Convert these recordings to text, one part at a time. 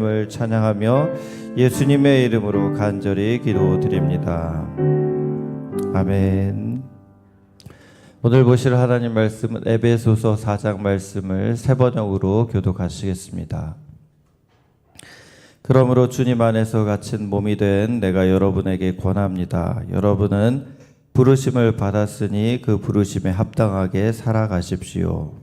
을 찬양하며 예수님의 이름으로 간절히 기도드립니다. 아멘. 오늘 보실 하나님 말씀은 에베소서 4장 말씀을 세 번역으로 교독하시겠습니다. 그러므로 주님 안에서 갇힌 몸이 된 내가 여러분에게 권합니다. 여러분은 부르심을 받았으니 그 부르심에 합당하게 살아가십시오.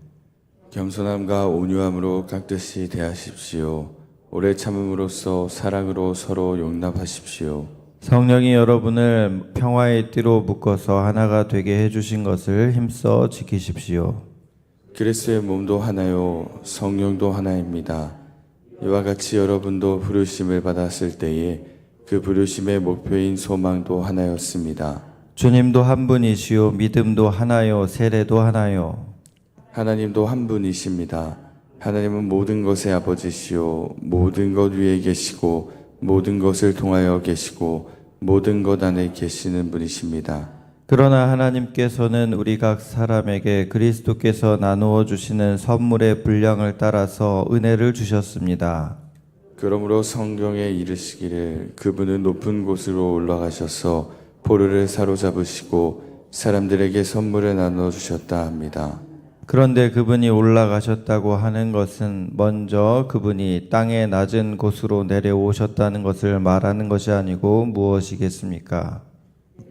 겸손함과 온유함으로 깍듯이 대하십시오. 오래 참음으로써 사랑으로 서로 용납하십시오. 성령이 여러분을 평화의 띠로 묶어서 하나가 되게 해주신 것을 힘써 지키십시오. 그리스도의 몸도 하나요, 성령도 하나입니다. 이와 같이 여러분도 부르심을 받았을 때에 그 부르심의 목표인 소망도 하나였습니다. 주님도 한 분이시요 믿음도 하나요 세례도 하나요. 하나님도 한 분이십니다. 하나님은 모든 것의 아버지시요 모든 것 위에 계시고 모든 것을 통하여 계시고 모든 것 안에 계시는 분이십니다. 그러나 하나님께서는 우리 각 사람에게 그리스도께서 나누어 주시는 선물의 분량을 따라서 은혜를 주셨습니다. 그러므로 성경에 이르시기를 그분은 높은 곳으로 올라가셔서 포로를 사로잡으시고 사람들에게 선물을 나누어 주셨다 합니다. 그런데 그분이 올라가셨다고 하는 것은 먼저 그분이 땅의 낮은 곳으로 내려오셨다는 것을 말하는 것이 아니고 무엇이겠습니까?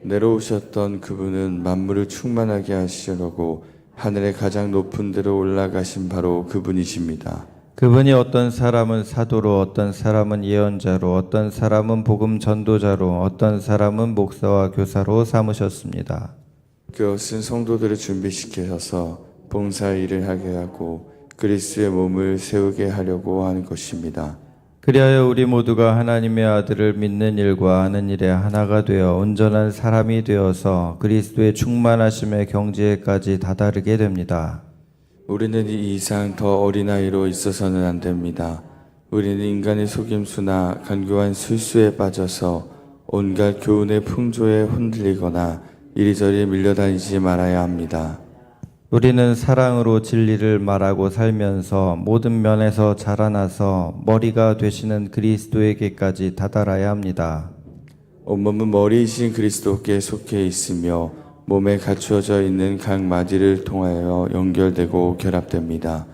내려오셨던 그분은 만물을 충만하게 하시려고 하늘의 가장 높은 데로 올라가신 바로 그분이십니다. 그분이 어떤 사람은 사도로, 어떤 사람은 예언자로, 어떤 사람은 복음 전도자로, 어떤 사람은 목사와 교사로 삼으셨습니다. 그것은 성도들을 준비시켜서 봉사 일을 하게 하고 그리스도의 몸을 세우게 하려고 하는 것입니다. 그리하여 우리 모두가 하나님의 아들을 믿는 일과 하는 일에 하나가 되어 온전한 사람이 되어서 그리스도의 충만하심의 경지에까지 다다르게 됩니다. 우리는 이 이상 더 어린아이로 있어서는 안 됩니다. 우리는 인간의 속임수나 간교한 술수에 빠져서 온갖 교훈의 풍조에 흔들리거나 이리저리 밀려다니지 말아야 합니다. 우리는 사랑으로 진리를 말하고 살면서 모든 면에서 자라나서 머리가 되시는 그리스도에게까지 다다라야 합니다. 온몸은 머리이신 그리스도께 속해 있으며 몸에 갖추어져 있는 각 마디를 통하여 연결되고 결합됩니다.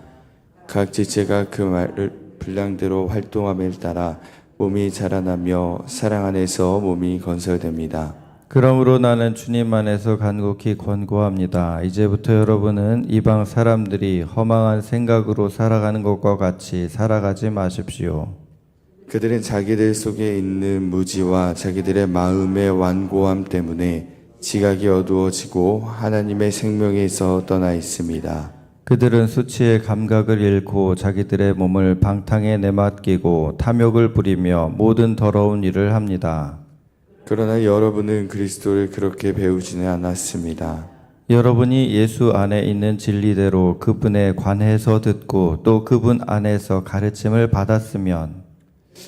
각 지체가 그 분량대로 활동함에 따라 몸이 자라나며 사랑 안에서 몸이 건설됩니다. 그러므로 나는 주님 안에서 간곡히 권고합니다. 이제부터 여러분은 이방 사람들이 허망한 생각으로 살아가는 것과 같이 살아가지 마십시오. 그들은 자기들 속에 있는 무지와 자기들의 마음의 완고함 때문에 지각이 어두워지고 하나님의 생명에서 떠나 있습니다. 그들은 수치의 감각을 잃고 자기들의 몸을 방탕에 내맡기고 탐욕을 부리며 모든 더러운 일을 합니다. 그러나 여러분은 그리스도를 그렇게 배우지는 않았습니다. 여러분이 예수 안에 있는 진리대로 그분에 관해서 듣고 또 그분 안에서 가르침을 받았으면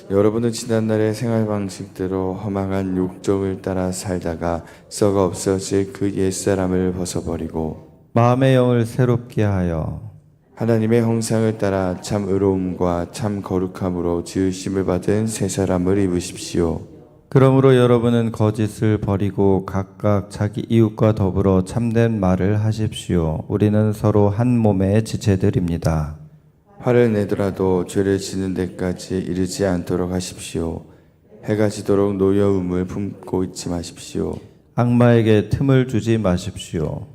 여러분은 지난날의 생활 방식대로 허망한 욕정을 따라 살다가 썩어 없어질 그 옛사람을 벗어버리고 마음의 영을 새롭게 하여 하나님의 형상을 따라 참 의로움과 참 거룩함으로 지으심을 받은 새 사람을 입으십시오. 그러므로 여러분은 거짓을 버리고 각각 자기 이웃과 더불어 참된 말을 하십시오. 우리는 서로 한 몸의 지체들입니다. 화를 내더라도 죄를 지는 데까지 이르지 않도록 하십시오. 해가 지도록 노여움을 품고 있지 마십시오. 악마에게 틈을 주지 마십시오.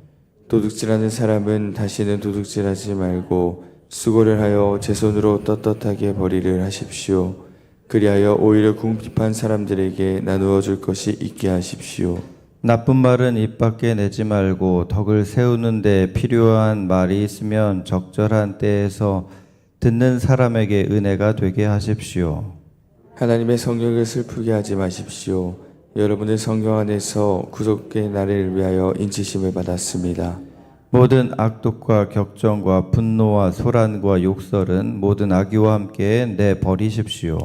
도둑질하는 사람은 다시는 도둑질하지 말고 수고를 하여 제 손으로 떳떳하게 벌이를 하십시오. 그리하여 오히려 궁핍한 사람들에게 나누어 줄 것이 있게 하십시오. 나쁜 말은 입 밖에 내지 말고 덕을 세우는 데 필요한 말이 있으면 적절한 때에서 듣는 사람에게 은혜가 되게 하십시오. 하나님의 성령을 슬프게 하지 마십시오. 여러분의 성령 안에서 구속의 날을 위하여 인치심을 받았습니다. 모든 악독과 격정과 분노와 소란과 욕설은 모든 악의와 함께 내버리십시오.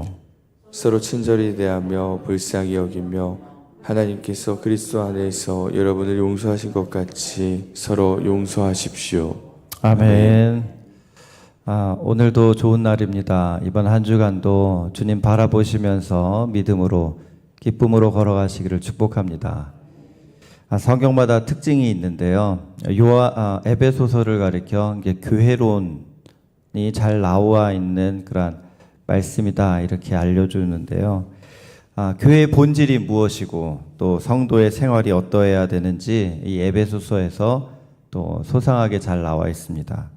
서로 친절히 대하며 불쌍히 여기며 하나님께서 그리스도 안에서 여러분을 용서하신 것 같이 서로 용서하십시오. 아멘. 오늘도 좋은 날입니다. 이번 한 주간도 주님 바라보시면서 믿음으로 기쁨으로 걸어가시기를 축복합니다. 성경마다 특징이 있는데요. 에베소서를 가리켜 이게 교회론이 잘 나와 있는 그런 말씀이다 이렇게 알려주는데요. 교회의 본질이 무엇이고 또 성도의 생활이 어떠해야 되는지 이 에베소서에서 또 소상하게 잘 나와 있습니다.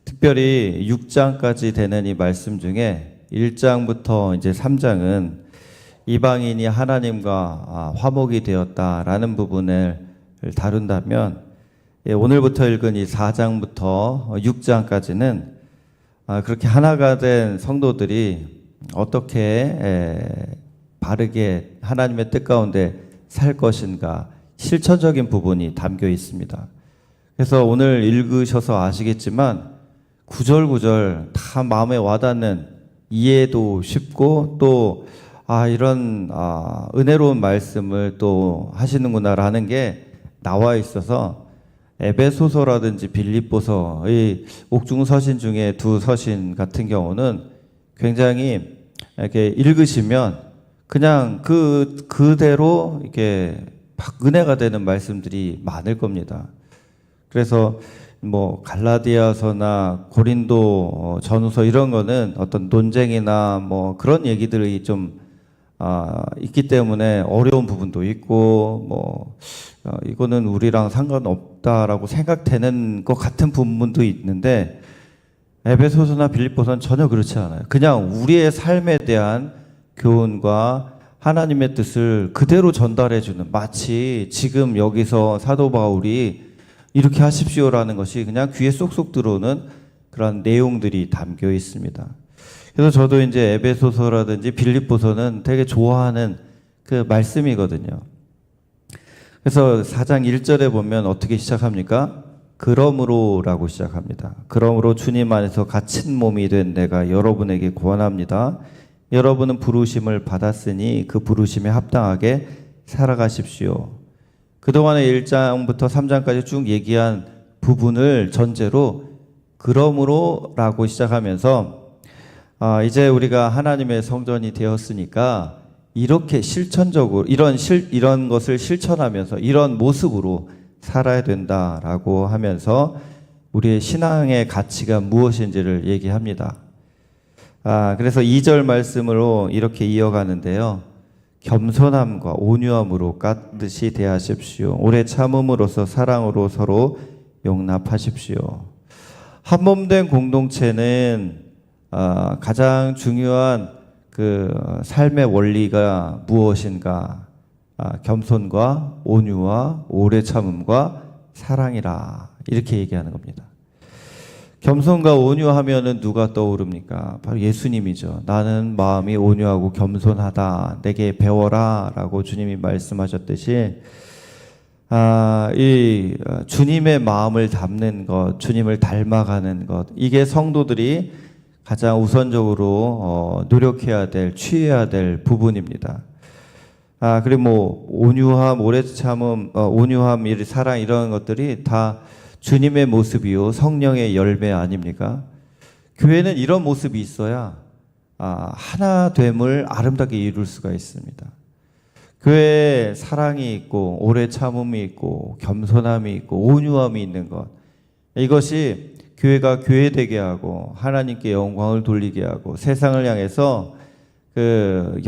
특별히 6장까지 되는 이 말씀 중에 1장부터 이제 3장은 이방인이 하나님과 화목이 되었다라는 부분을 다룬다면 오늘부터 읽은 이 4장부터 6장까지는 그렇게 하나가 된 성도들이 어떻게 바르게 하나님의 뜻 가운데 살 것인가 실천적인 부분이 담겨 있습니다. 그래서 오늘 읽으셔서 아시겠지만 구절구절 다 마음에 와닿는 이해도 쉽고 또 이런 은혜로운 말씀을 또 하시는구나라는 게 나와 있어서 에베소서라든지 빌립보서의 옥중 서신 중에 두 서신 같은 경우는 굉장히 이렇게 읽으시면 그냥 그대로 이렇게 막 은혜가 되는 말씀들이 많을 겁니다. 그래서 뭐 갈라디아서나 고린도 전후서 이런 거는 어떤 논쟁이나 뭐 그런 얘기들이 좀 있기 때문에 어려운 부분도 있고 뭐 이거는 우리랑 상관없다라고 생각되는 것 같은 부분도 있는데 에베소서나 빌립보서는 전혀 그렇지 않아요. 그냥 우리의 삶에 대한 교훈과 하나님의 뜻을 그대로 전달해주는, 마치 지금 여기서 사도 바울이 이렇게 하십시오라는 것이 그냥 귀에 쏙쏙 들어오는 그런 내용들이 담겨 있습니다. 그래서 저도 이제 에베소서라든지 빌립보서는 되게 좋아하는 그 말씀이거든요. 그래서 4장 1절에 보면 어떻게 시작합니까? 그러므로라고 시작합니다. 그러므로 주님 안에서 갇힌 몸이 된 내가 여러분에게 권합니다. 여러분은 부르심을 받았으니 그 부르심에 합당하게 살아가십시오. 그동안의 1장부터 3장까지 쭉 얘기한 부분을 전제로 그러므로라고 시작하면서 이제 우리가 하나님의 성전이 되었으니까 이렇게 실천적으로 이런 것을 실천하면서 이런 모습으로 살아야 된다라고 하면서 우리의 신앙의 가치가 무엇인지를 얘기합니다. 그래서 2절 말씀으로 이렇게 이어가는데요. 겸손함과 온유함으로 깍듯이 대하십시오. 오래 참음으로써 사랑으로 서로 용납하십시오. 한 몸 된 공동체는 가장 중요한 그 삶의 원리가 무엇인가? 겸손과 온유와 오래 참음과 사랑이라 이렇게 얘기하는 겁니다. 겸손과 온유하면은 누가 떠오릅니까? 바로 예수님이죠. 나는 마음이 온유하고 겸손하다. 내게 배워라. 라고 주님이 말씀하셨듯이, 이 주님의 마음을 담는 것, 주님을 닮아가는 것, 이게 성도들이 가장 우선적으로 노력해야 될, 취해야 될 부분입니다. 그리고 뭐 온유함, 오래 참음, 온유함, 사랑 이런 것들이 다 주님의 모습이요 성령의 열매 아닙니까? 교회는 이런 모습이 있어야 하나됨을 아름답게 이룰 수가 있습니다. 교회에 사랑이 있고 오래 참음이 있고 겸손함이 있고 온유함이 있는 것, 이것이 교회가 교회되게 하고 하나님께 영광을 돌리게 하고 세상을 향해서 그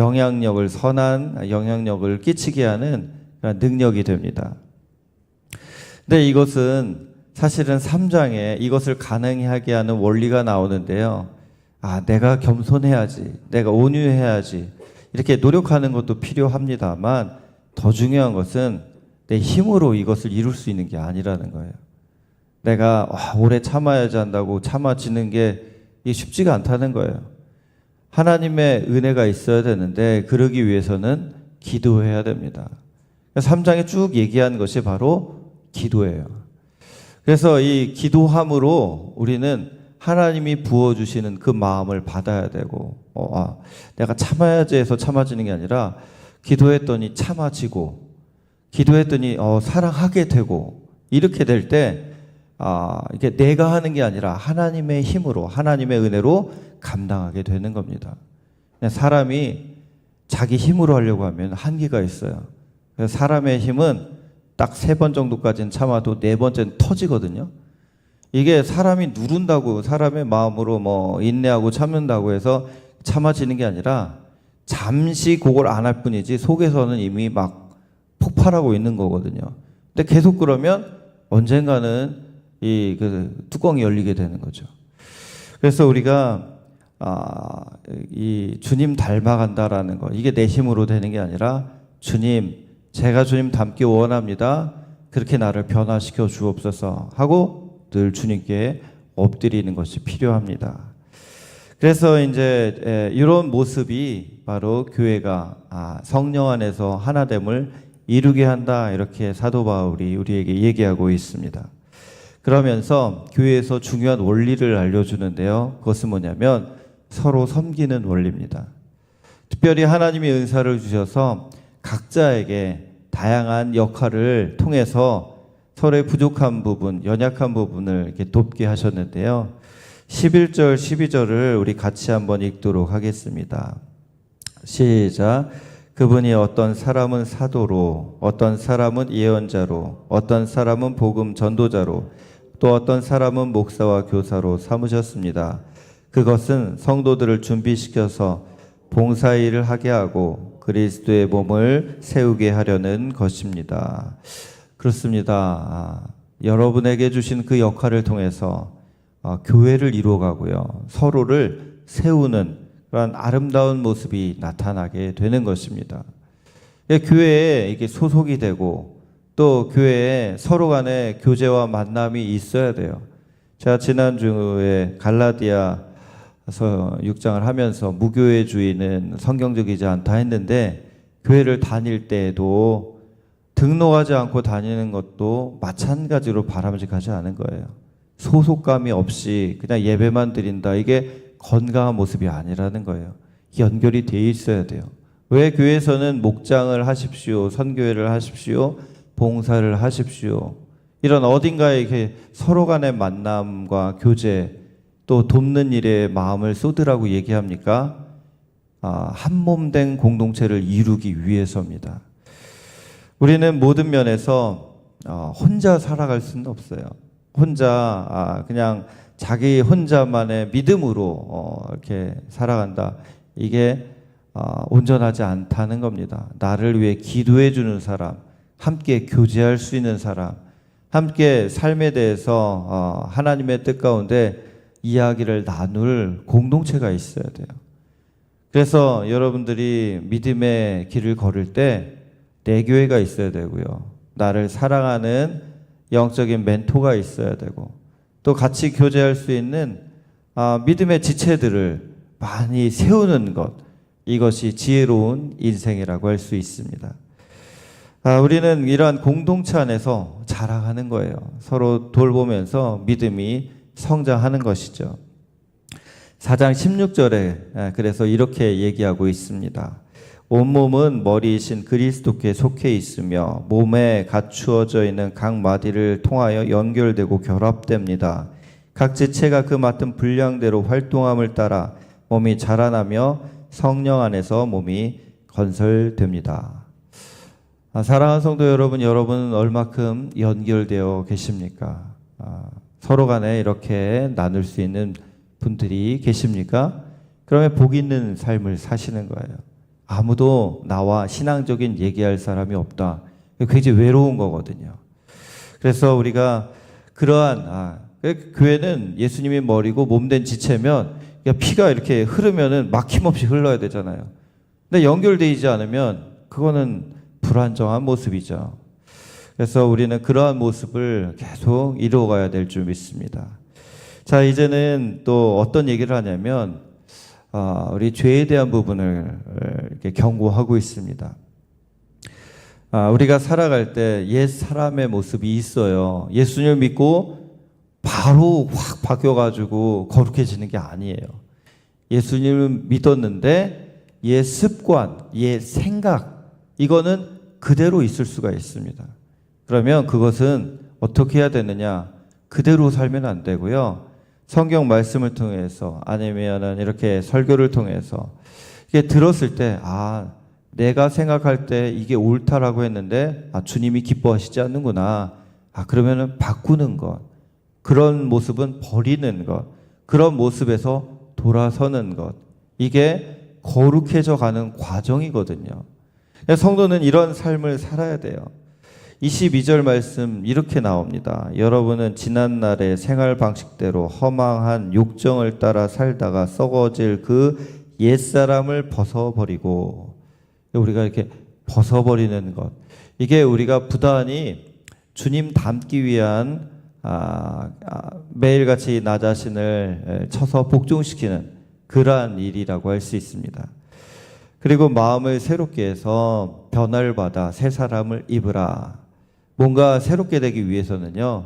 선한 영향력을 끼치게 하는 그런 능력이 됩니다. 근데 이것은 사실은 3장에 이것을 가능하게 하는 원리가 나오는데요. 내가 겸손해야지, 내가 온유해야지, 이렇게 노력하는 것도 필요합니다만 더 중요한 것은 내 힘으로 이것을 이룰 수 있는 게 아니라는 거예요. 내가 오래 참아야지 한다고 참아지는 게 쉽지가 않다는 거예요. 하나님의 은혜가 있어야 되는데 그러기 위해서는 기도해야 됩니다. 3장에 쭉 얘기한 것이 바로 기도예요. 그래서 이 기도함으로 우리는 하나님이 부어주시는 그 마음을 받아야 되고, 내가 참아야지 해서 참아지는 게 아니라 기도했더니 참아지고, 기도했더니 사랑하게 되고, 이렇게 될 때 이게 내가 하는 게 아니라 하나님의 힘으로, 하나님의 은혜로 감당하게 되는 겁니다. 그냥 사람이 자기 힘으로 하려고 하면 한계가 있어요. 그래서 사람의 힘은 딱 3번 정도까지는 참아도 4번째는 터지거든요. 이게 사람이 누른다고, 사람의 마음으로 뭐 인내하고 참는다고 해서 참아지는 게 아니라 잠시 그걸 안 할 뿐이지 속에서는 이미 막 폭발하고 있는 거거든요. 근데 계속 그러면 언젠가는 그 뚜껑이 열리게 되는 거죠. 그래서 우리가 이 주님 닮아간다라는 거, 이게 내 힘으로 되는 게 아니라 주님, 제가 주님 닮기 원합니다. 그렇게 나를 변화시켜 주옵소서 하고 늘 주님께 엎드리는 것이 필요합니다. 그래서 이제 이런 모습이 바로 교회가 성령 안에서 하나됨을 이루게 한다, 이렇게 사도 바울이 우리에게 얘기하고 있습니다. 그러면서 교회에서 중요한 원리를 알려주는데요. 그것은 뭐냐면 서로 섬기는 원리입니다. 특별히 하나님이 은사를 주셔서 각자에게 다양한 역할을 통해서 서로의 부족한 부분, 연약한 부분을 이렇게 돕게 하셨는데요. 11절, 12절을 우리 같이 한번 읽도록 하겠습니다. 시작. 그분이 어떤 사람은 사도로, 어떤 사람은 예언자로, 어떤 사람은 복음 전도자로, 또 어떤 사람은 목사와 교사로 삼으셨습니다. 그것은 성도들을 준비시켜서 봉사일을 하게 하고 그리스도의 몸을 세우게 하려는 것입니다. 그렇습니다. 여러분에게 주신 그 역할을 통해서 교회를 이루어가고요, 서로를 세우는 그런 아름다운 모습이 나타나게 되는 것입니다. 교회에 이게 소속이 되고 또 교회에 서로 간에 교제와 만남이 있어야 돼요. 제가 지난주에 갈라디아서 6장을 하면서 무교회주의는 성경적이지 않다 했는데, 교회를 다닐 때에도 등록하지 않고 다니는 것도 마찬가지로 바람직하지 않은 거예요. 소속감이 없이 그냥 예배만 드린다, 이게 건강한 모습이 아니라는 거예요. 연결이 돼 있어야 돼요. 왜 교회에서는 목장을 하십시오, 선교회를 하십시오, 봉사를 하십시오, 이런 어딘가에 이렇게 서로 간의 만남과 교제, 또 돕는 일에 마음을 쏟으라고 얘기합니까? 한 몸 된 공동체를 이루기 위해서입니다. 우리는 모든 면에서 혼자 살아갈 수는 없어요. 혼자 그냥 자기 혼자만의 믿음으로 이렇게 살아간다, 이게 온전하지 않다는 겁니다. 나를 위해 기도해 주는 사람, 함께 교제할 수 있는 사람, 함께 삶에 대해서 하나님의 뜻 가운데 이야기를 나눌 공동체가 있어야 돼요. 그래서 여러분들이 믿음의 길을 걸을 때 내 교회가 있어야 되고요, 나를 사랑하는 영적인 멘토가 있어야 되고, 또 같이 교제할 수 있는 믿음의 지체들을 많이 세우는 것, 이것이 지혜로운 인생이라고 할 수 있습니다. 우리는 이러한 공동체 안에서 자라가는 거예요. 서로 돌보면서 믿음이 성장하는 것이죠. 4장 16절에 그래서 이렇게 얘기하고 있습니다. 온몸은 머리이신 그리스도께 속해 있으며 몸에 갖추어져 있는 각 마디를 통하여 연결되고 결합됩니다. 각 지체가 그 맡은 분량대로 활동함을 따라 몸이 자라나며 성령 안에서 몸이 건설됩니다. 사랑하는 성도 여러분, 여러분은 얼마큼 연결되어 계십니까? 서로 간에 이렇게 나눌 수 있는 분들이 계십니까? 그러면 복 있는 삶을 사시는 거예요. 아무도 나와 신앙적인 얘기할 사람이 없다, 굉장히 외로운 거거든요. 그래서 우리가 그러한 교회는 예수님이 머리고 몸된 지체면 피가 이렇게 흐르면은 막힘없이 흘러야 되잖아요. 근데 연결되지 않으면 그거는 불안정한 모습이죠. 그래서 우리는 그러한 모습을 계속 이루어가야 될 줄 믿습니다. 자, 이제는 또 어떤 얘기를 하냐면 우리 죄에 대한 부분을 이렇게 경고하고 있습니다. 우리가 살아갈 때 옛 사람의 모습이 있어요. 예수님을 믿고 바로 확 바뀌어가지고 거룩해지는 게 아니에요. 예수님을 믿었는데 옛 습관, 옛 생각, 이거는 그대로 있을 수가 있습니다. 그러면 그것은 어떻게 해야 되느냐? 그대로 살면 안 되고요. 성경 말씀을 통해서 아니면은 이렇게 설교를 통해서 이게 들었을 때 내가 생각할 때 이게 옳다라고 했는데 주님이 기뻐하시지 않는구나. 그러면은 바꾸는 것. 그런 모습은 버리는 것. 그런 모습에서 돌아서는 것. 이게 거룩해져 가는 과정이거든요. 성도는 이런 삶을 살아야 돼요. 22절 말씀 이렇게 나옵니다. 여러분은 지난날의 생활 방식대로 허망한 욕정을 따라 살다가 썩어질 그 옛사람을 벗어버리고, 우리가 이렇게 벗어버리는 것, 이게 우리가 부단히 주님 닮기 위한 매일같이 나 자신을 쳐서 복종시키는 그러한 일이라고 할 수 있습니다. 그리고 마음을 새롭게 해서 변화를 받아 새 사람을 입으라. 뭔가 새롭게 되기 위해서는요,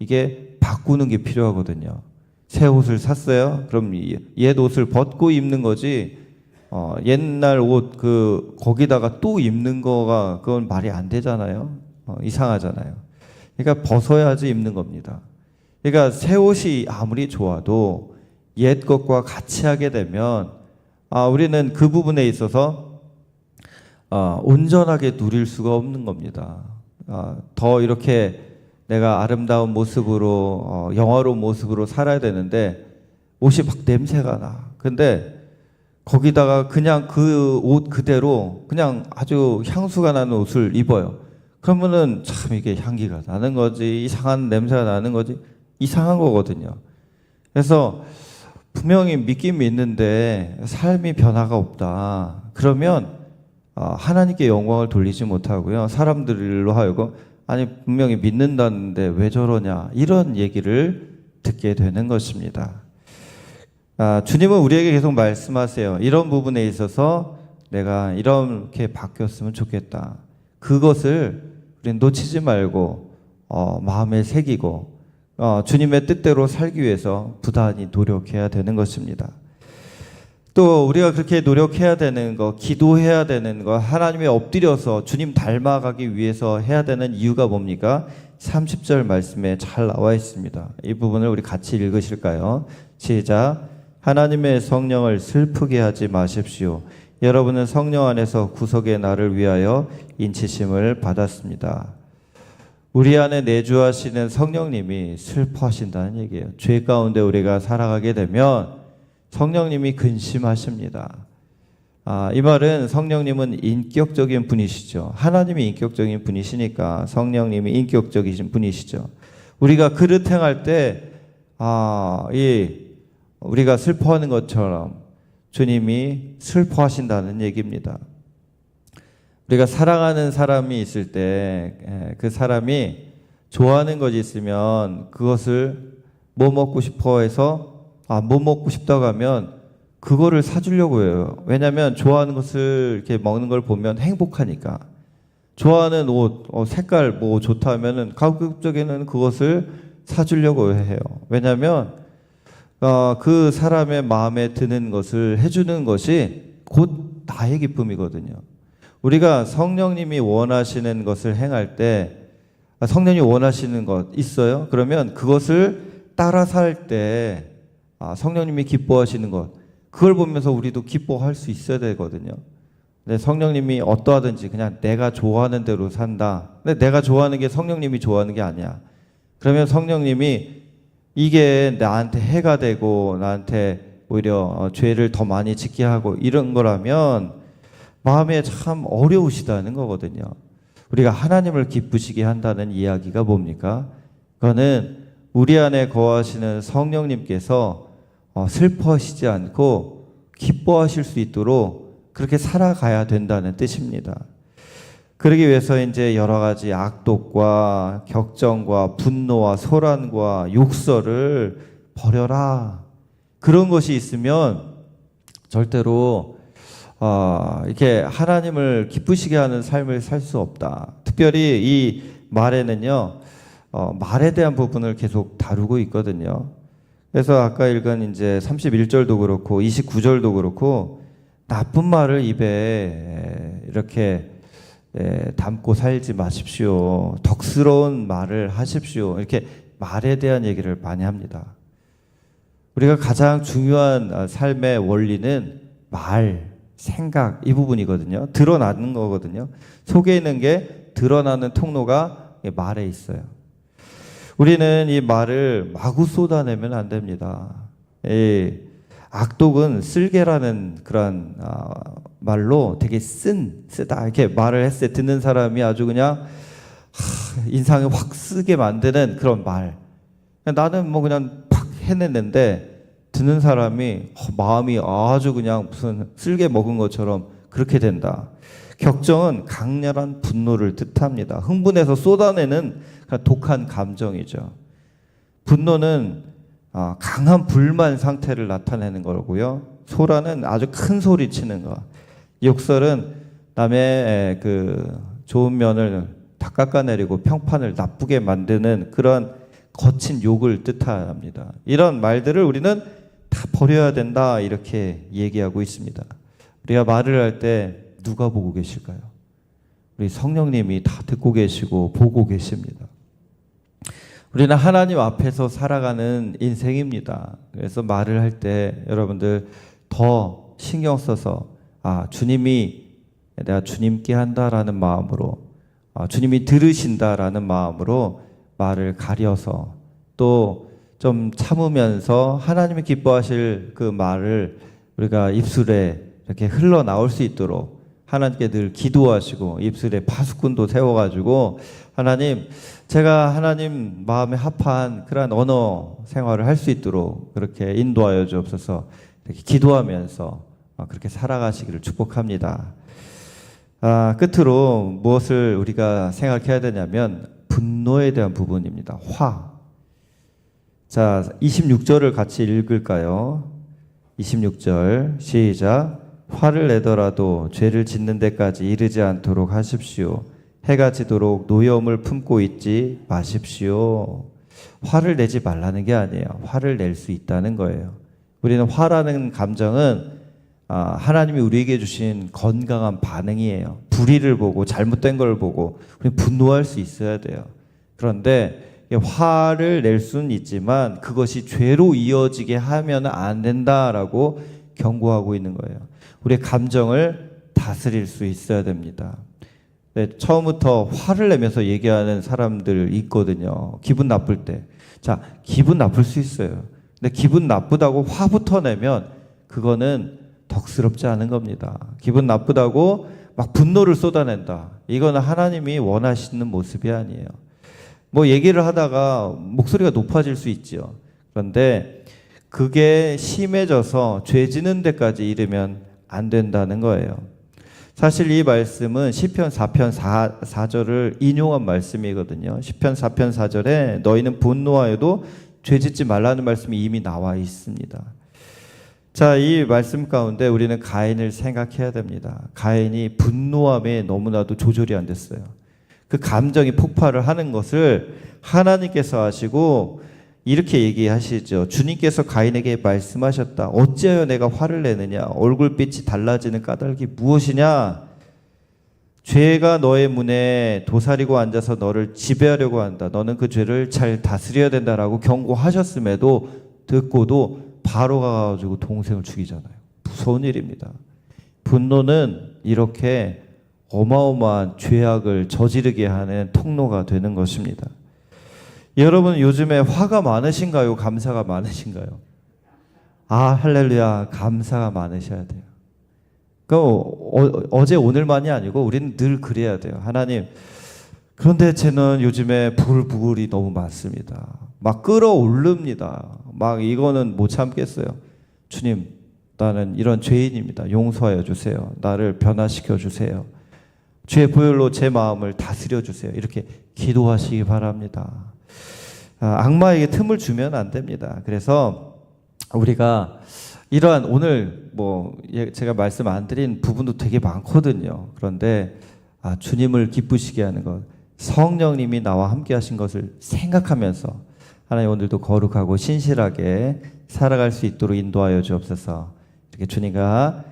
이게 바꾸는 게 필요하거든요. 새 옷을 샀어요? 그럼 옛 옷을 벗고 입는 거지, 옛날 옷 거기다가 또 입는 거가 그건 말이 안 되잖아요. 이상하잖아요. 그러니까 벗어야지 입는 겁니다. 그러니까 새 옷이 아무리 좋아도 옛 것과 같이 하게 되면 우리는 그 부분에 있어서 온전하게 누릴 수가 없는 겁니다. 더 이렇게 내가 아름다운 모습으로 영화로운 모습으로 살아야 되는데 옷이 막 냄새가 나. 근데 거기다가 그냥 그 옷 그대로 그냥 아주 향수가 나는 옷을 입어요. 그러면은 참 이게 향기가 나는 거지, 이상한 냄새가 나는 거지, 이상한 거거든요. 그래서 분명히 믿긴 믿는데 삶이 변화가 없다. 그러면 하나님께 영광을 돌리지 못하고요. 사람들로 하여금 분명히 믿는다는데 왜 저러냐, 이런 얘기를 듣게 되는 것입니다. 주님은 우리에게 계속 말씀하세요. 이런 부분에 있어서 내가 이렇게 바뀌었으면 좋겠다. 그것을 우리는 놓치지 말고 마음에 새기고 주님의 뜻대로 살기 위해서 부단히 노력해야 되는 것입니다. 또 우리가 그렇게 노력해야 되는 거, 기도해야 되는 거, 하나님에 엎드려서 주님 닮아가기 위해서 해야 되는 이유가 뭡니까? 30절 말씀에 잘 나와 있습니다. 이 부분을 우리 같이 읽으실까요? 시작. 하나님의 성령을 슬프게 하지 마십시오. 여러분은 성령 안에서 구속의 날을 위하여 인치심을 받았습니다. 우리 안에 내주하시는 성령님이 슬퍼하신다는 얘기예요. 죄 가운데 우리가 살아가게 되면 성령님이 근심하십니다. 이 말은 성령님은 인격적인 분이시죠. 하나님이 인격적인 분이시니까 성령님이 인격적이신 분이시죠. 우리가 그릇 행할 때 우리가 슬퍼하는 것처럼 주님이 슬퍼하신다는 얘기입니다. 우리가 사랑하는 사람이 있을 때 그 사람이 좋아하는 것이 있으면 그것을 뭐 먹고 싶어 해서 뭐 먹고 싶다고 하면 그거를 사주려고 해요. 왜냐하면 좋아하는 것을 이렇게 먹는 걸 보면 행복하니까. 좋아하는 옷, 색깔 뭐 좋다 하면은 가급적에는 그것을 사주려고 해요. 왜냐하면 그 사람의 마음에 드는 것을 해주는 것이 곧 나의 기쁨이거든요. 우리가 성령님이 원하시는 것을 행할 때 성령님이 원하시는 것 있어요? 그러면 그것을 따라 살 때 성령님이 기뻐하시는 것, 그걸 보면서 우리도 기뻐할 수 있어야 되거든요. 근데 성령님이 어떠하든지 그냥 내가 좋아하는 대로 산다. 근데 내가 좋아하는 게 성령님이 좋아하는 게 아니야. 그러면 성령님이 이게 나한테 해가 되고 나한테 오히려 죄를 더 많이 짓게 하고 이런 거라면 마음에 참 어려우시다는 거거든요. 우리가 하나님을 기쁘시게 한다는 이야기가 뭡니까? 그거는 우리 안에 거하시는 성령님께서 슬퍼하시지 않고 기뻐하실 수 있도록 그렇게 살아가야 된다는 뜻입니다. 그러기 위해서 이제 여러 가지 악독과 격정과 분노와 소란과 욕설을 버려라. 그런 것이 있으면 절대로 이렇게 하나님을 기쁘시게 하는 삶을 살 수 없다. 특별히 이 말에는요, 말에 대한 부분을 계속 다루고 있거든요. 그래서 아까 읽은 이제 31절도 그렇고 29절도 그렇고 나쁜 말을 입에 이렇게 담고 살지 마십시오. 덕스러운 말을 하십시오. 이렇게 말에 대한 얘기를 많이 합니다. 우리가 가장 중요한 삶의 원리는 말, 생각 이 부분이거든요. 드러나는 거거든요. 속에 있는 게 드러나는 통로가 말에 있어요. 우리는 이 말을 마구 쏟아내면 안 됩니다. 이 악독은 쓸개라는 그런 말로 되게 쓰다 이렇게 말을 했을 때 듣는 사람이 아주 그냥 인상을 확 쓰게 만드는 그런 말. 나는 뭐 그냥 팍 해냈는데 듣는 사람이 마음이 아주 그냥 무슨 쓸개 먹은 것처럼 그렇게 된다. 격정은 강렬한 분노를 뜻합니다. 흥분해서 쏟아내는 독한 감정이죠. 분노는 강한 불만 상태를 나타내는 거고요. 소라는 아주 큰 소리 치는 거. 욕설은 남의 그 좋은 면을 다 깎아내리고 평판을 나쁘게 만드는 그런 거친 욕을 뜻합니다. 이런 말들을 우리는 다 버려야 된다 이렇게 얘기하고 있습니다. 우리가 말을 할 때 누가 보고 계실까요? 우리 성령님이 다 듣고 계시고 보고 계십니다. 우리는 하나님 앞에서 살아가는 인생입니다. 그래서 말을 할 때 여러분들 더 신경 써서 주님이 내가 주님께 한다라는 마음으로 주님이 들으신다라는 마음으로 말을 가려서 또 좀 참으면서 하나님이 기뻐하실 그 말을 우리가 입술에 이렇게 흘러나올 수 있도록 하나님께 늘 기도하시고 입술에 파수꾼도 세워가지고 하나님 제가 하나님 마음에 합한 그런 언어 생활을 할 수 있도록 그렇게 인도하여 주옵소서. 이렇게 기도하면서 그렇게 살아가시기를 축복합니다. 끝으로 무엇을 우리가 생각해야 되냐면 분노에 대한 부분입니다. 자, 26절을 같이 읽을까요? 26절 시작. 화를 내더라도 죄를 짓는 데까지 이르지 않도록 하십시오. 해가 지도록 노여움을 품고 있지 마십시오. 화를 내지 말라는 게 아니에요. 화를 낼 수 있다는 거예요. 우리는 화라는 감정은 하나님이 우리에게 주신 건강한 반응이에요. 불의를 보고 잘못된 걸 보고 우리는 분노할 수 있어야 돼요. 그런데 화를 낼 수는 있지만 그것이 죄로 이어지게 하면 안 된다라고 경고하고 있는 거예요. 우리의 감정을 다스릴 수 있어야 됩니다. 처음부터 화를 내면서 얘기하는 사람들 있거든요. 기분 나쁠 때. 자, 기분 나쁠 수 있어요. 근데 기분 나쁘다고 화부터 내면 그거는 덕스럽지 않은 겁니다. 기분 나쁘다고 막 분노를 쏟아낸다. 이거는 하나님이 원하시는 모습이 아니에요. 뭐 얘기를 하다가 목소리가 높아질 수 있죠. 그런데 그게 심해져서 죄 지는 데까지 이르면 안 된다는 거예요. 사실 이 말씀은 시편 4편 4절을 인용한 말씀이거든요. 시편 4편 4절에 너희는 분노하여도 죄 짓지 말라는 말씀이 이미 나와 있습니다. 자, 이 말씀 가운데 우리는 가인을 생각해야 됩니다. 가인이 분노함에 너무나도 조절이 안 됐어요. 그 감정이 폭발을 하는 것을 하나님께서 하시고 이렇게 얘기하시죠. 주님께서 가인에게 말씀하셨다. 어찌하여 내가 화를 내느냐? 얼굴빛이 달라지는 까닭이 무엇이냐? 죄가 너의 문에 도사리고 앉아서 너를 지배하려고 한다. 너는 그 죄를 잘 다스려야 된다라고 경고하셨음에도 듣고도 바로 가가지고 동생을 죽이잖아요. 무서운 일입니다. 분노는 이렇게 어마어마한 죄악을 저지르게 하는 통로가 되는 것입니다. 여러분 요즘에 화가 많으신가요? 감사가 많으신가요? 할렐루야, 감사가 많으셔야 돼요. 어제 오늘만이 아니고 우리는 늘 그래야 돼요. 하나님, 그런데 쟤는 요즘에 불불이 너무 많습니다. 막 끌어오릅니다. 막 이거는 못 참겠어요. 주님, 나는 이런 죄인입니다. 용서하여 주세요. 나를 변화시켜 주세요. 죄 보혈로 제 마음을 다스려 주세요. 이렇게 기도하시기 바랍니다. 악마에게 틈을 주면 안 됩니다. 그래서 우리가 이러한 오늘 제가 말씀 안 드린 부분도 되게 많거든요. 그런데 주님을 기쁘시게 하는 것, 성령님이 나와 함께 하신 것을 생각하면서 하나님 오늘도 거룩하고 신실하게 살아갈 수 있도록 인도하여 주옵소서. 이렇게 주님과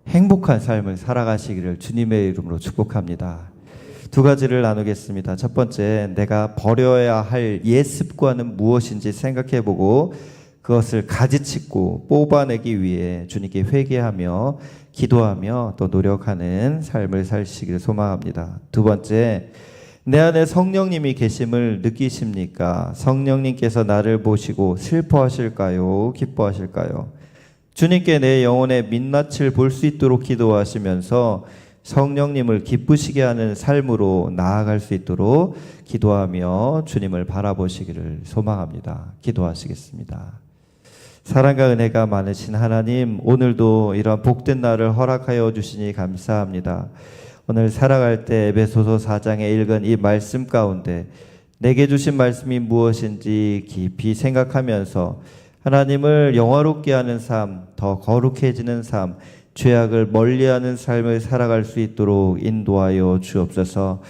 행복한 삶을 살아가시기를 주님의 이름으로 축복합니다. 두 가지를 나누겠습니다. 첫 번째, 내가 버려야 할 옛 습관은 무엇인지 생각해보고 그것을 가지치고 뽑아내기 위해 주님께 회개하며 기도하며 또 노력하는 삶을 사시기를 소망합니다. 두 번째, 내 안에 성령님이 계심을 느끼십니까? 성령님께서 나를 보시고 슬퍼하실까요? 기뻐하실까요? 주님께 내 영혼의 민낯을 볼 수 있도록 기도하시면서 성령님을 기쁘시게 하는 삶으로 나아갈 수 있도록 기도하며 주님을 바라보시기를 소망합니다. 기도하시겠습니다. 사랑과 은혜가 많으신 하나님, 오늘도 이러한 복된 날을 허락하여 주시니 감사합니다. 오늘 살아갈 때 에베소서 4장에 읽은 이 말씀 가운데 내게 주신 말씀이 무엇인지 깊이 생각하면서 하나님을 영화롭게 하는 삶, 더 거룩해지는 삶, 죄악을 멀리하는 삶을 살아갈 수 있도록 인도하여 주옵소서.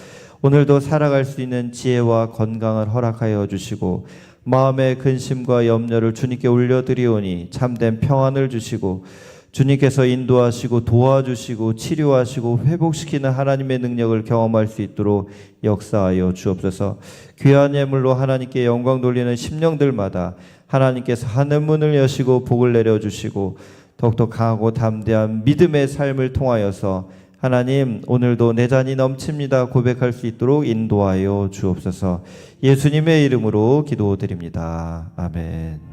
오늘도 살아갈 수 있는 지혜와 건강을 허락하여 주시고 마음의 근심과 염려를 주님께 올려드리오니 참된 평안을 주시고 주님께서 인도하시고 도와주시고 치료하시고 회복시키는 하나님의 능력을 경험할 수 있도록 역사하여 주옵소서. 귀한 예물로 하나님께 영광 돌리는 심령들마다 하나님께서 하늘문을 여시고 복을 내려주시고 더욱더 강하고 담대한 믿음의 삶을 통하여서 하나님, 오늘도 내 잔이 넘칩니다 고백할 수 있도록 인도하여 주옵소서. 예수님의 이름으로 기도드립니다. 아멘.